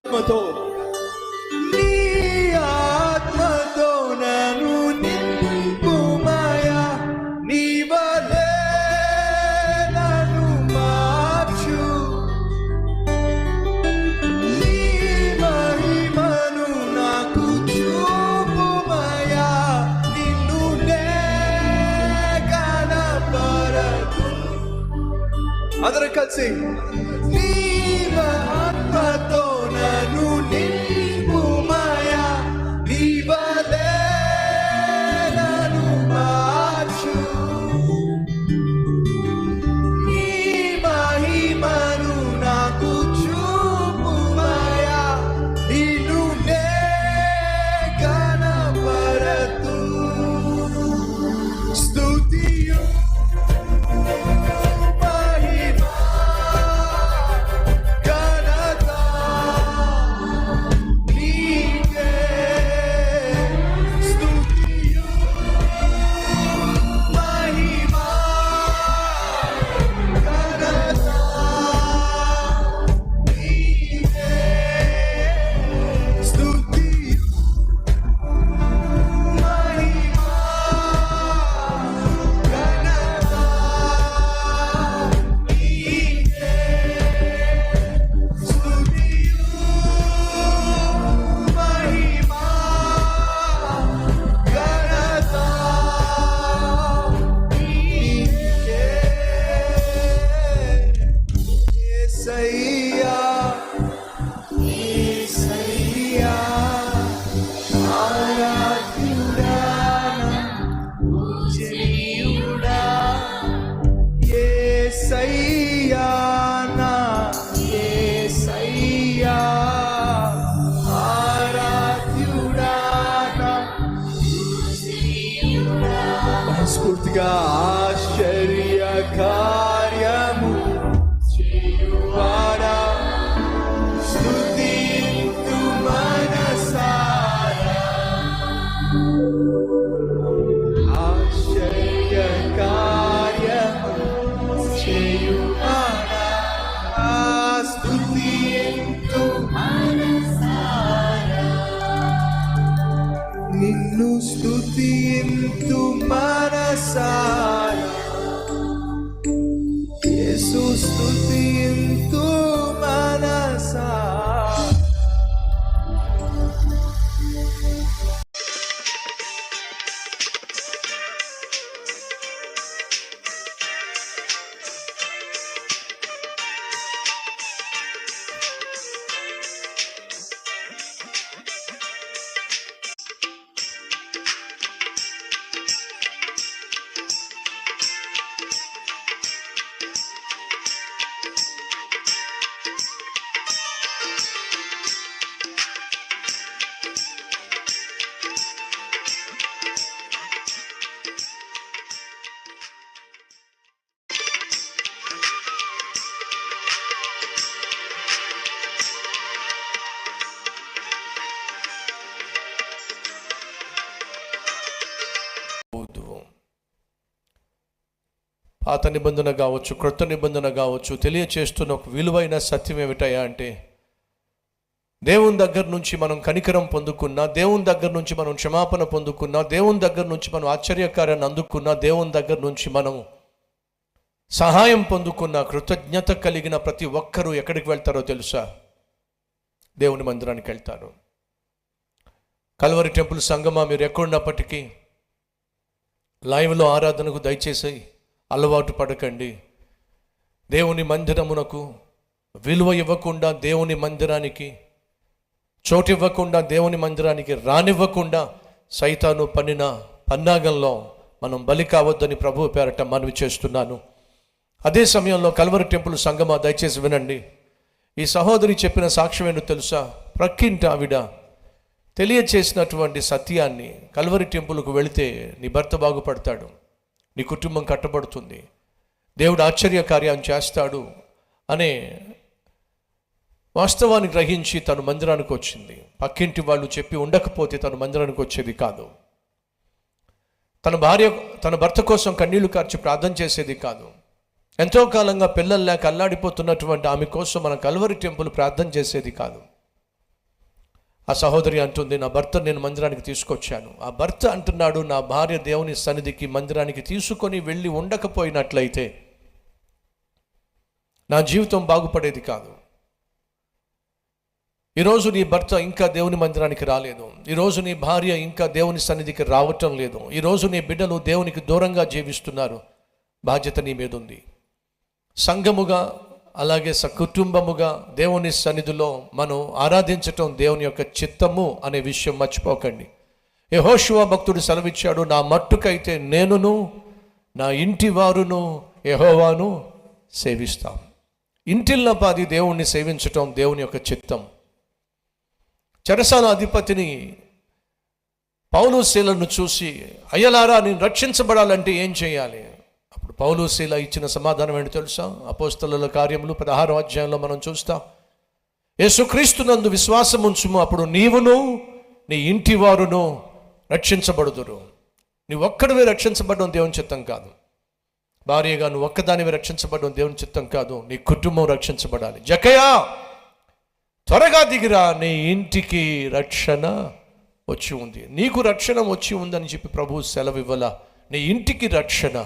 ఆత్మతో నీ ఆత్మతో నన్ను నింపుమయా, నీ వలే నన్ను మార్చు, నీ మహిమను నాకు చూపుమయా, నిన్ను నే కనపరచు. అందరం కలిసి నీ ఆత్మతో నన్ను నింపుమయా, నీ వలే నన్ను మార్చు, నీ మహిమను నాకు చూపుమయా, నిన్ను నే కనపరచు. స్తుతియు స్ఫూర్తిగా ఆశ్చర్య కార్యము చేయువాడా, స్తుతింతు మనసారా, ఆశ్చర్య కార్యము చేయువాడా, స్తుతింతు మనసారా, నిన్ను స్తుతింతు మనసారా, యేసు స్తుతింతు మనసారా. పాత నిబంధన కావచ్చు, క్రొత్త నిబంధన కావచ్చు, తెలియచేస్తున్న ఒక విలువైన సత్యం ఏమిటయా అంటే, దేవుని దగ్గర నుంచి మనం కనికరం పొందుకున్నా, దేవుని దగ్గర నుంచి మనం క్షమాపణ పొందుకున్నా, దేవుని దగ్గర నుంచి మనం ఆశ్చర్యకార్యాన్ని అందుకున్నా, దేవుని దగ్గర నుంచి మనం సహాయం పొందుకున్న, కృతజ్ఞత కలిగిన ప్రతి ఒక్కరూ ఎక్కడికి వెళ్తారో తెలుసా? దేవుని మందిరానికి వెళ్తారు. కల్వరి టెంపుల్ సంగమా, మీరు ఎక్కడున్నప్పటికీ లైవ్లో ఆరాధనకు దయచేసి అలవాటు పడకండి. దేవుని మందిరమునకు విలువ ఇవ్వకుండా, దేవుని మందిరానికి చోటు ఇవ్వకుండా, దేవుని మందిరానికి రానివ్వకుండా సైతాను పన్నిన పన్నాగంలో మనం బలి కావద్దని ప్రభువు పేరట మనవి చేస్తున్నాను. అదే సమయంలో కల్వరి టెంపుల్ సంగమా దయచేసి వినండి. ఈ సహోదరి చెప్పిన సాక్ష్యం ఏంటో తెలుసా? ప్రక్కింటి ఆవిడ తెలియచేసినటువంటి సత్యాన్ని, కల్వరి టెంపుల్కు వెళితే నీ భర్త బాగుపడతాడు, నీ కుటుంబం కట్టబడుతుంది, దేవుడు ఆశ్చర్య కార్యం చేస్తాడు అనే వాస్తవాన్ని గ్రహించి తను మందిరానికి వచ్చింది. పక్కింటి వాళ్ళు చెప్పి ఉండకపోతే తను మందిరానికి వచ్చేది కాదు. తన భర్త కోసం కన్నీళ్లు కార్చి ప్రార్థన చేసేది కాదు. ఎంతో కాలంగా పిల్లలు లేక అల్లాడిపోతున్నటువంటి ఆమె కోసం మన కల్వరి టెంపుల్ ప్రార్థన చేసేది కాదు. ఆ సహోదరి అంటుంది, నా భర్త నేను మందిరానికి తీసుకొచ్చాను. ఆ భర్త అంటున్నాడు, నా భార్య దేవుని సన్నిధికి మందిరానికి తీసుకొని వెళ్ళి ఉండకపోయినట్లయితే నా జీవితం బాగుపడేది కాదు. ఈరోజు నీ భర్త ఇంకా దేవుని మందిరానికి రాలేదు. ఈరోజు నీ భార్య ఇంకా దేవుని సన్నిధికి రావటం లేదు. ఈరోజు నీ బిడ్డలు దేవునికి దూరంగా జీవిస్తున్నారు. బాధ్యత నీ మీద ఉంది. సంఘముగా అలాగే సకుటుంబముగా దేవుని సన్నిధిలో మనం ఆరాధించటం దేవుని యొక్క చిత్తము అనే విషయం మర్చిపోకండి. యెహోషువ భక్తుడు సెలవిచ్చాడు, నా మట్టుకైతే నేనును నా ఇంటి వారును యెహోవాను సేవిస్తాం. ఇంటిల్లపాది దేవుణ్ణి సేవించటం దేవుని యొక్క చిత్తం. చెరసాల అధిపతిని పౌలు శీలను చూసి, అయ్యలారా నేను రక్షించబడాలంటే ఏం చేయాలి? అప్పుడు పౌలు శీల ఇచ్చిన సమాధానం ఏంటో తెలుసా? అపోస్తలుల కార్యములు 16వ అధ్యాయంలో మనం చూస్తాం. యేసుక్రీస్తునందు విశ్వాసం ఉంచుము, అప్పుడు నీవును నీ ఇంటి వారును రక్షించబడుదురు. నీ ఒక్కడివే రక్షించబడడం దేవుని చిత్తం కాదు. భార్యగా నువ్వు ఒక్కదానివే రక్షించబడడం దేవుని చిత్తం కాదు. నీ కుటుంబం రక్షించబడాలి. జకయా త్వరగా దిగిరా, నీ ఇంటికి రక్షణ వచ్చి ఉంది. నీకు రక్షణ వచ్చి ఉందని చెప్పి ప్రభు సెలవు ఇవ్వాల. నీ ఇంటికి రక్షణ.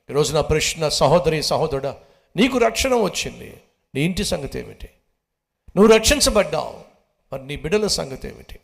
ఈరోజు నా ప్రశ్న, సహోదరి సహోదరుడా, నీకు రక్షణ వచ్చింది, నీ ఇంటి సంగతి ఏమిటి? నువ్వు రక్షించబడ్డావు, మరి నీ బిడ్డల సంగతి ఏమిటి?